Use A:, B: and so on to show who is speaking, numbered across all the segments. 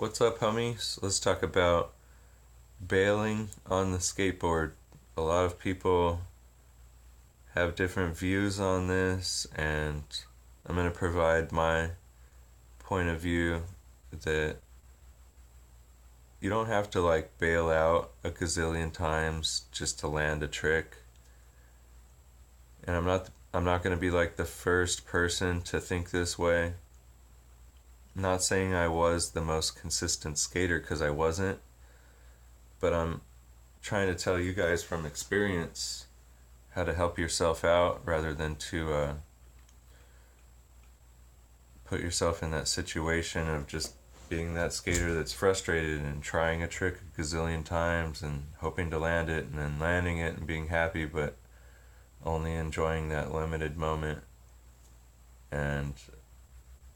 A: What's up, homies? Let's talk about bailing on the skateboard. A lot of people have different views on this, and I'm going to provide my point of view that you don't have to bail out a gazillion times just to land a trick. And I'm not going to be like the first person to think this way. I'm not saying I was the most consistent skater because I wasn't, but I'm trying to tell you guys from experience how to help yourself out rather than to put yourself in that situation of just being that skater that's frustrated and trying a trick a gazillion times and hoping to land it and then landing it and being happy but only enjoying that limited moment. And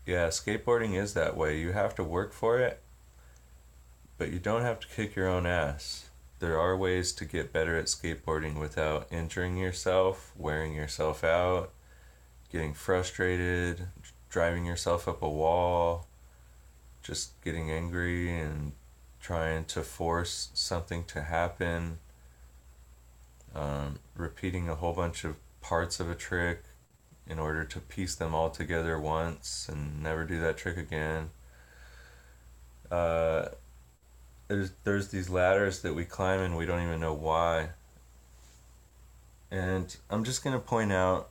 A: yeah, skateboarding is that way. You have to work for it, but you don't have to kick your own ass. There are ways to get better at skateboarding without injuring yourself, wearing yourself out, getting frustrated, driving yourself up a wall, just getting angry and trying to force something to happen, repeating a whole bunch of parts of a trick in order to piece them all together once and never do that trick again. Uh, there's these ladders that we climb and we don't even know why. And I'm just gonna point out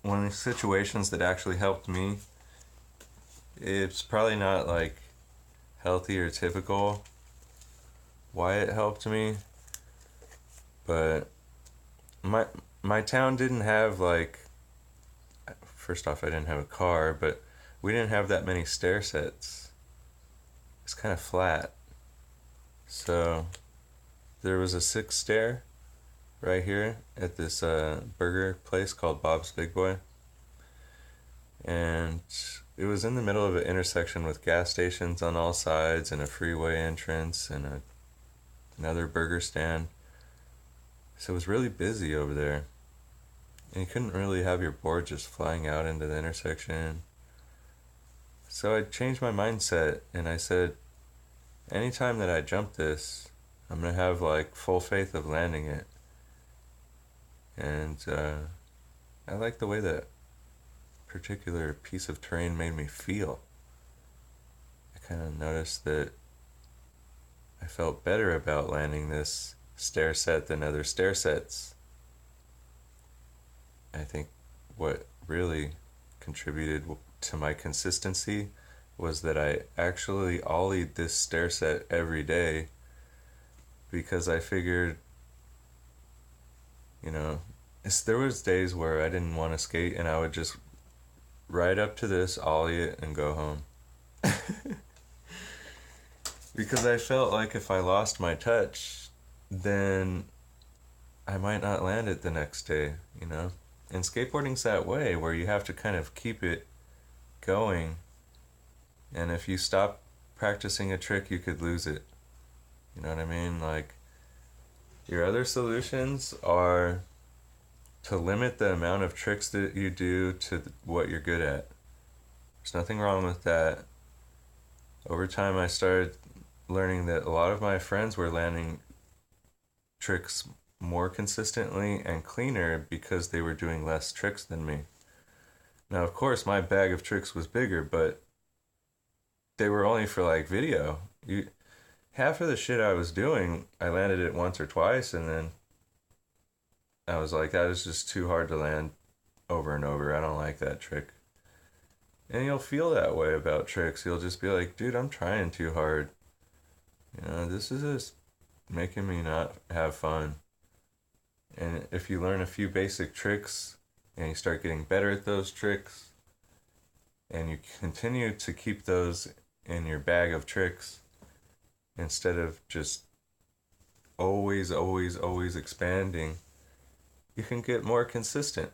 A: one of the situations that actually helped me. It's probably not healthy or typical why it helped me, but my town didn't have first off, I didn't have a car, but we didn't have that many stair sets. It's kind of flat. So there was a sixth stair right here at this burger place called Bob's Big Boy. And it was in the middle of an intersection with gas stations on all sides and a freeway entrance and another burger stand. So it was really busy over there. And you couldn't really have your board just flying out into the intersection. So I changed my mindset and I said, anytime that I jump this, I'm going to have full faith of landing it. And I like the way that particular piece of terrain made me feel. I kind of noticed that I felt better about landing this stair set than other stair sets. I think what really contributed to my consistency was that I actually ollied this stair set every day because I figured, there was days where I didn't want to skate and I would just ride up to this, ollie it, and go home. Because I felt like if I lost my touch, then I might not land it the next day, And skateboarding's that way, where you have to kind of keep it going. And if you stop practicing a trick, you could lose it. You know what I mean? Your other solutions are to limit the amount of tricks that you do to what you're good at. There's nothing wrong with that. Over time, I started learning that a lot of my friends were landing tricks more consistently and cleaner because they were doing less tricks than me. Now, of course, my bag of tricks was bigger, but they were only for video. Half of the shit I was doing, I landed it once or twice, and then I was like, that is just too hard to land over and over. I don't like that trick. And you'll feel that way about tricks. You'll just be like, dude, I'm trying too hard. This is just making me not have fun. And if you learn a few basic tricks and you start getting better at those tricks and you continue to keep those in your bag of tricks instead of just always expanding, you can get more consistent.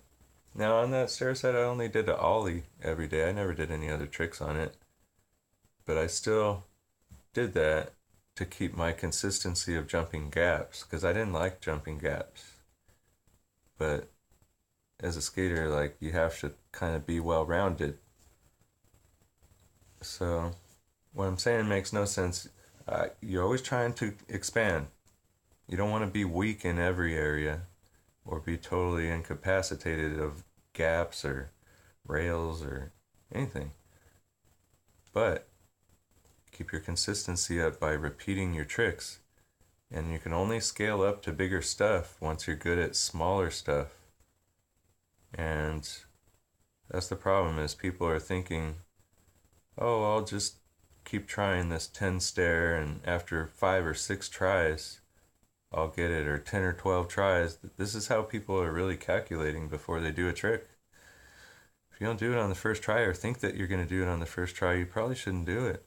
A: Now on that stair set, I only did an ollie every day. I never did any other tricks on it. But I still did that to keep my consistency of jumping gaps, because I didn't like jumping gaps. But as a skater, you have to kind of be well-rounded. So, what I'm saying makes no sense. You're always trying to expand. You don't want to be weak in every area or be totally incapacitated of gaps or rails or anything. But keep your consistency up by repeating your tricks. And you can only scale up to bigger stuff once you're good at smaller stuff. And that's the problem, is people are thinking, oh, I'll just keep trying this 10 stair and after 5 or 6 tries I'll get it, or 10 or 12 tries. This is how people are really calculating before they do a trick. If you don't do it on the first try or think that you're going to do it on the first try, you probably shouldn't do it.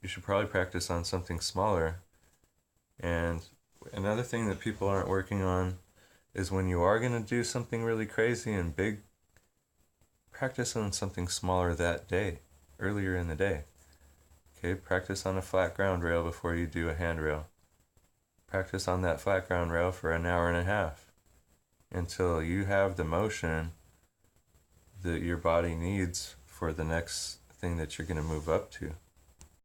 A: You should probably practice on something smaller. And another thing that people aren't working on is when you are going to do something really crazy and big, practice on something smaller that day, earlier in the day. Okay, practice on a flat ground rail before you do a handrail. Practice on that flat ground rail for an hour and a half until you have the motion that your body needs for the next thing that you're going to move up to.